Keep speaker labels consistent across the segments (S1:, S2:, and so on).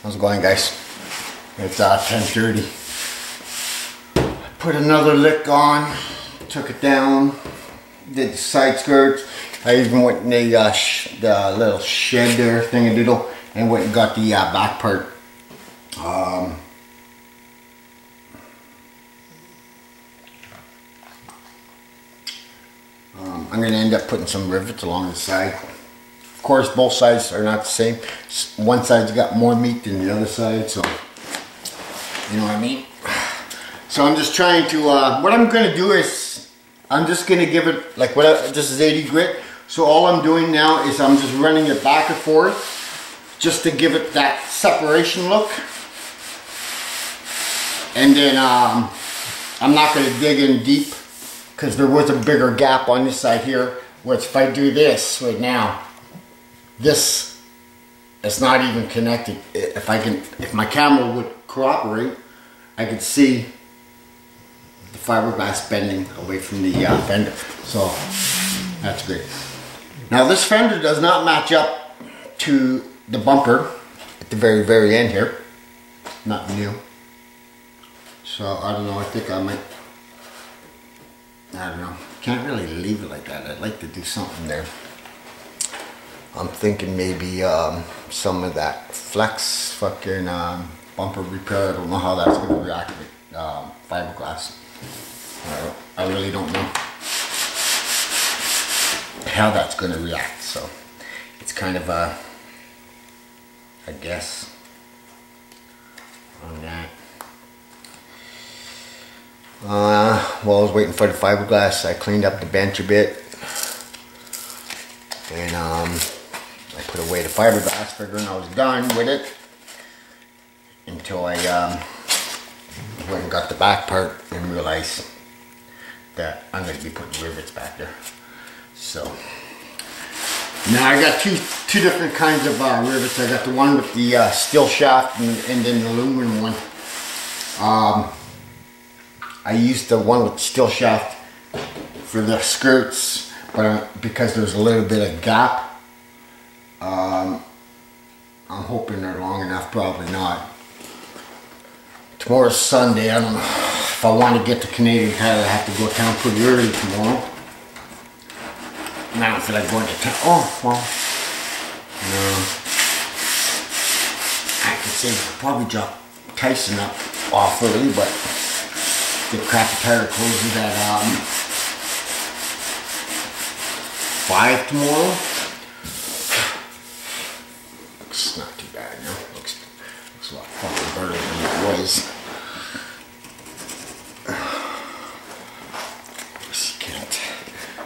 S1: How's it going, guys? It's 10:30. Put another lick on, took it down, did the side skirts. I even went in the little shed there, thing-a-doodle, and went and got the back part. I'm going to end up putting some rivets along the side. Of course, both sides are not the same. One side's got more meat than the other side, so you know what I mean. So I'm just trying to. What I'm going to do is I'm just going to give it like this is 80 grit. So all I'm doing now is I'm just running it back and forth, just to give it that separation look. And then I'm not going to dig in deep, because there was a bigger gap on this side here, where if I do this right now, this is not even connected. If my camera would cooperate, I could see the fiberglass bending away from the fender. So that's good. Now this fender does not match up to the bumper at the very, very end here. Not new. So I don't know, I think I might, I don't know. Can't really leave it like that. I'd like to do something there. I'm thinking maybe some of that flex fucking bumper repair. I don't know how that's going to react with fiberglass. I really don't know how that's going to react. So it's kind of a guess on that. While I was waiting for the fiberglass, I cleaned up the bench a bit, and I put away the fiberglass, figuring I was done with it, until I went and got the back part and realized that I'm going to be putting rivets back there. So now I got two different kinds of rivets. I got the one with the steel shaft and then the aluminum one. I used the one with the steel shaft for the skirts, but because there's a little bit of gap, I'm hoping they're long enough. Probably not. Tomorrow's Sunday. I don't know if I want to get the Canadian Tire. I have to go down pretty early tomorrow. And I don't feel like going to town. Oh well, no. I could say probably drop Tyson up off early, but the crappy tire closes at 5 tomorrow. Looks not too bad now. Looks a lot fucking better than it was.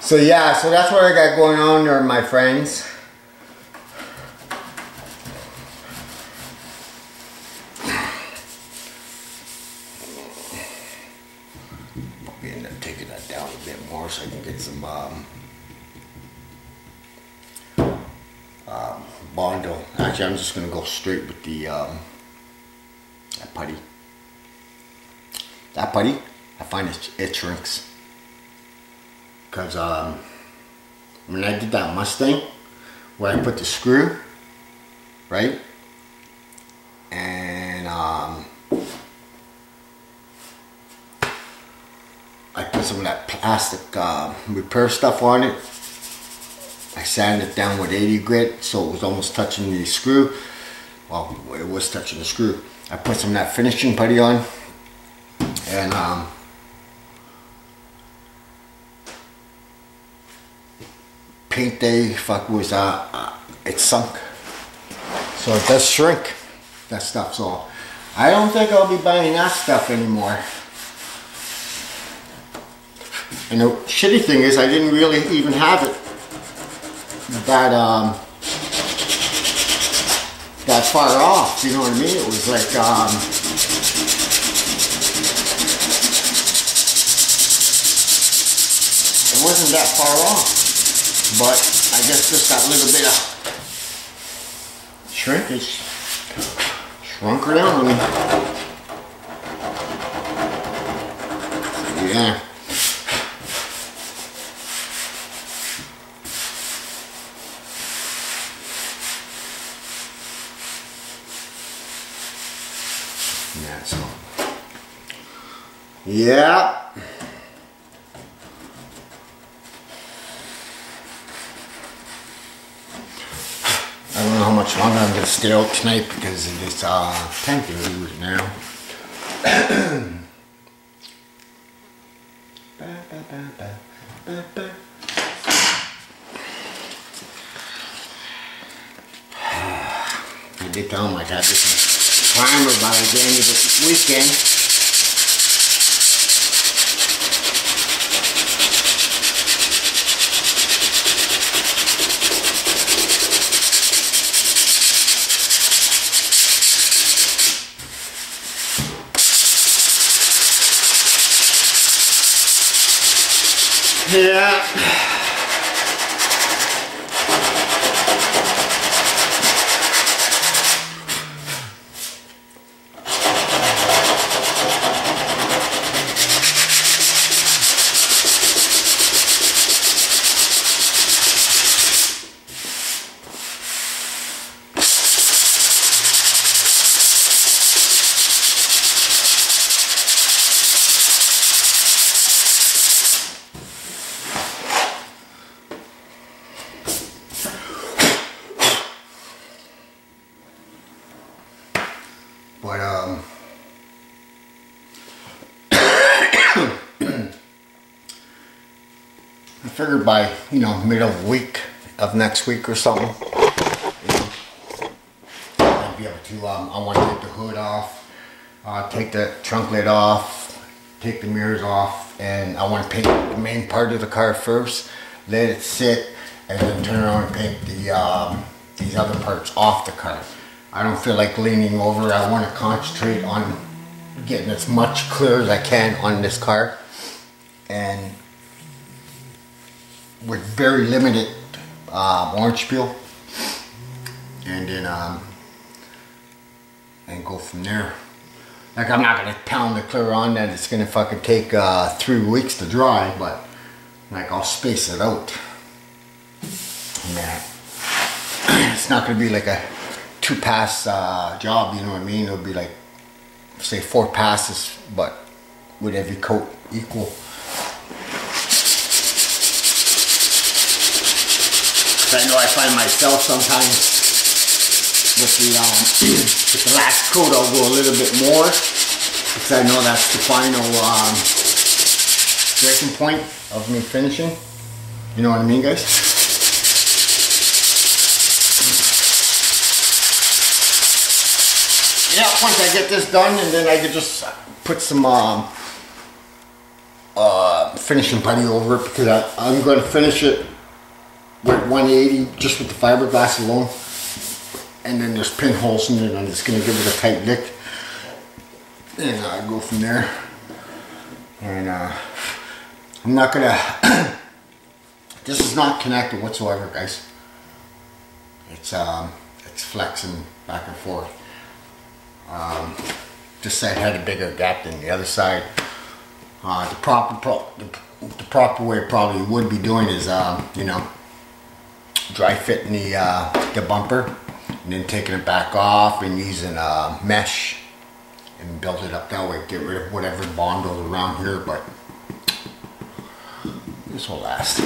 S1: So yeah, so that's what I got going on there, my friends. End up taking that down a bit more so I can get some Bondo. Actually, I'm just going to go straight with the that putty. That putty, I find it shrinks. Because when I did that Mustang, where I put the screw, right, and I put some of that plastic repair stuff on it. I sanded it down with 80 grit, so it was almost touching the screw. Well, it was touching the screw. I put some of that finishing putty on, and paint day was it sunk, so it does shrink, that stuff. So I don't think I'll be buying that stuff anymore. And the shitty thing is, I didn't really even have it that far off, you know what I mean? It was like it wasn't that far off, but I guess just that little bit of shrinkage shrunk her down on me. So, yeah. that. So yeah. I don't know how much longer I'm going to stay out tonight because it is 10:30 right now. I did tell him I'd have this primer by the end of this weekend. Yeah. But I figured by, you know, middle of the week of next week or something, you know, I'd be able to, I want to take the hood off, take the trunk lid off, take the mirrors off, and I want to paint the main part of the car first, let it sit, and then turn around and paint the, these other parts off the car. I don't feel like leaning over. I want to concentrate on getting as much clear as I can on this car, and with very limited orange peel, and then and go from there. Like, I'm not gonna pound the clear on that it's gonna fucking take 3 weeks to dry, but like, I'll space it out. And it's not gonna be like a 2-pass job, you know what I mean? It'll be like, say, 4 passes, but with every coat equal. Cause I know I find myself sometimes with the last coat I'll go a little bit more, because I know that's the final breaking point of me finishing. You know what I mean, guys? Yeah, once I get this done, and then I can just put some finishing putty over it, because I'm going to finish it with 180 just with the fiberglass alone, and then there's pinholes in it, and I'm just going to give it a tight lick, and go from there. And I'm not going to this is not connected whatsoever, guys. It's flexing back and forth. This side had a bigger gap than the other side. The proper way it probably would be doing is, you know, dry fitting the bumper, and then taking it back off and using mesh and build it up that way. Get rid of whatever bond goes around here, but this will last.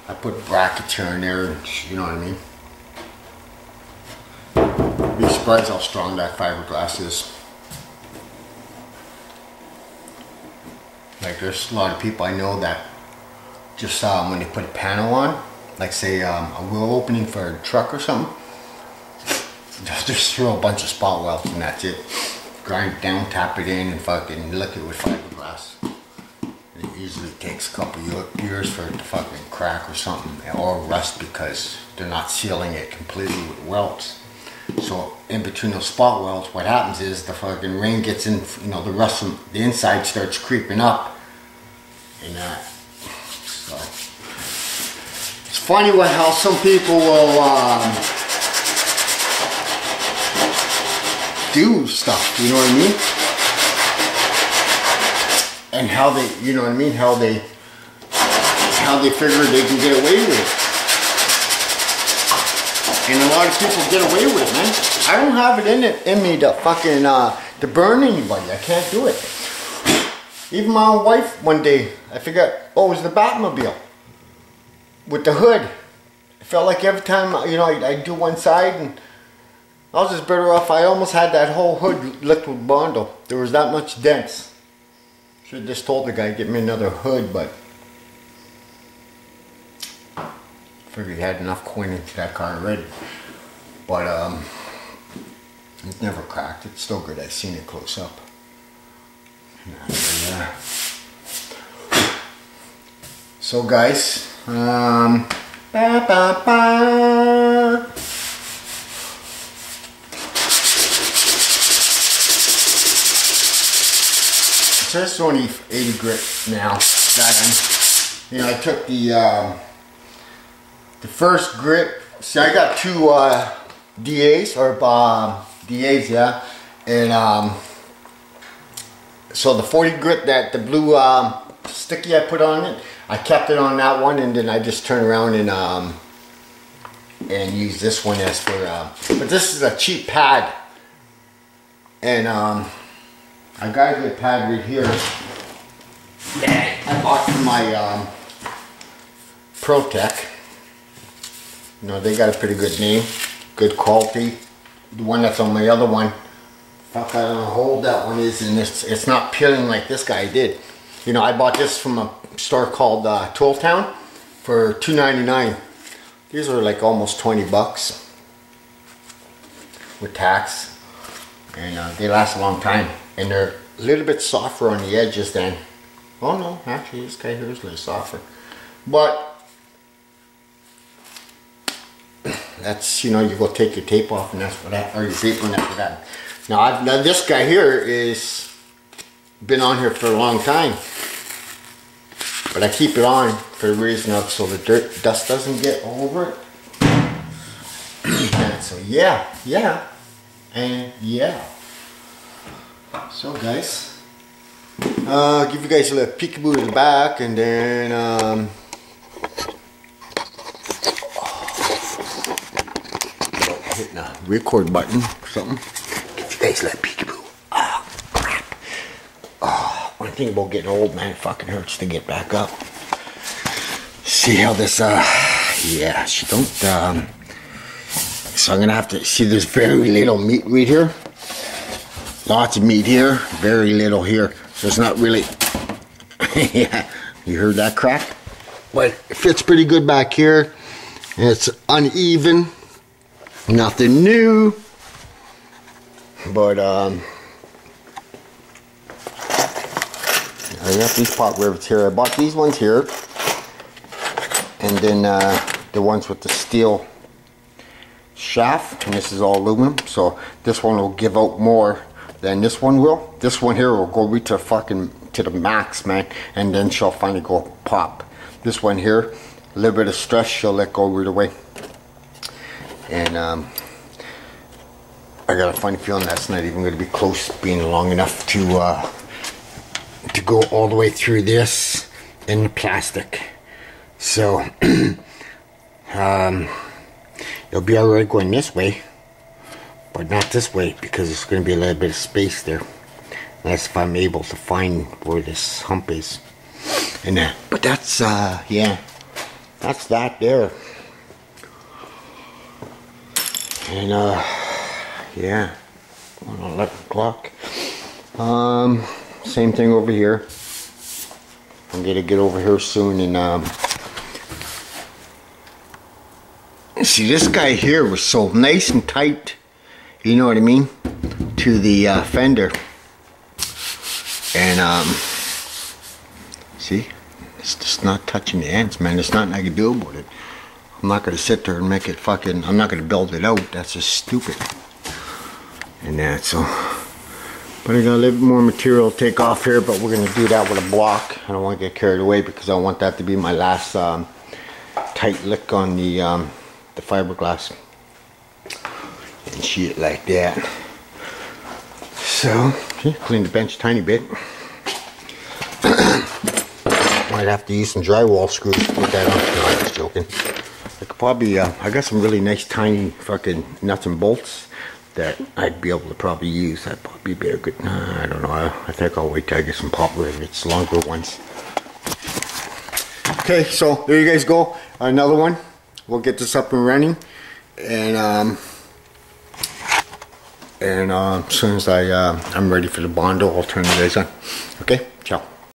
S1: I put brackets here and there, you know what I mean? Be surprised how strong that fiberglass is. Like, there's a lot of people I know that just when they put a panel on, like say a wheel opening for a truck or something, just throw a bunch of spot welds and that's it. Grind it down, tap it in, and fucking lick it with fiberglass. And it usually takes a couple years for it to fucking crack or something, or rust, because they're not sealing it completely with welds. So in between those spot welds, what happens is the fucking rain gets in, you know, the rust from the inside starts creeping up, and that. So it's funny how some people will do stuff, you know what I mean? And how they, you know what I mean? How they figure they can get away with it. And a lot of people get away with it, man. I don't have it in me to fucking, to burn anybody. I can't do it. Even my own wife one day, I forgot, oh, it was the Batmobile. With the hood. It felt like every time, you know, I'd do one side and I was just better off. I almost had that whole hood licked with Bondo. There was that much dents. Should have just told the guy to get me another hood, but figured he had enough coin into that car already. But it never cracked. It's still good. I've seen it close up. Yeah. So guys, so this is only 80 grit now. You know, I took the first grit. See, I got two DAs or DAs, yeah, and so the 40 grit, that the blue sticky I put on it, I kept it on that one, and then I just turn around and use this one as for. But this is a cheap pad, and I got a good pad right here. I bought from my ProTech. You know, they got a pretty good name, good quality. The one that's on my other one, fuck, I don't know how old that one is, and it's not peeling like this guy did. You know, I bought this from a store called Tool Town for $2.99. These are like almost 20 bucks with tax, and they last a long time. And they're a little bit softer on the edges than. Oh no, actually this guy here is a little softer, but that's, you know, you go take your tape off and that's what that, or your paper and after that. Now, now this guy here is been on here for a long time, but I keep it on for the reason of so the dust doesn't get over it. And so yeah, and yeah. So guys, I'll give you guys a little peekaboo to the back, and then hitting the record button or something. Give you guys a little peekaboo. Oh crap. Oh, one thing about getting old, man, it fucking hurts to get back up. See how this yeah, she don't so I'm gonna have to see, there's very little meat right here. Lots of meat here, very little here. So it's not really, yeah, you heard that crack? But it fits pretty good back here. And it's uneven, nothing new. But I got these pot rivets here. I bought these ones here. And then the ones with the steel shaft. And this is all aluminum. So this one will give out more than this one will. This one here will go right to fucking to the max, man, and then she'll finally go pop. This one here, a little bit of stress, she'll let go right away. And I got a funny feeling that's not even going to be close being long enough to go all the way through this in the plastic. So it'll be alright going this way, but not this way, because there's going to be a little bit of space there, unless if I'm able to find where this hump is and that. But that's yeah, that's that there. And yeah, on 11 o'clock. Same thing over here. I'm gonna get over here soon, and see, this guy here was so nice and tight, you know what I mean, to the fender. And see, it's just not touching the ends, man. There's nothing I can do about it. I'm not gonna sit there and make it fucking, I'm not gonna build it out. That's just stupid. And that, so, but I got a little bit more material to take off here, but we're gonna do that with a block. I don't want to get carried away, because I want that to be my last tight lick on the fiberglass and shit like that. So, see, clean the bench a tiny bit. Might have to use some drywall screws to put that on. No, I'm just joking. I could probably, I got some really nice tiny fucking nuts and bolts that I'd be able to probably use. That'd probably be a good, I don't know, I think I'll wait till I get some poplar and it's longer ones. Okay, so there you guys go, another one. We'll get this up and running, and as soon as I'm ready for the Bondo, I'll turn you guys on. Okay, ciao.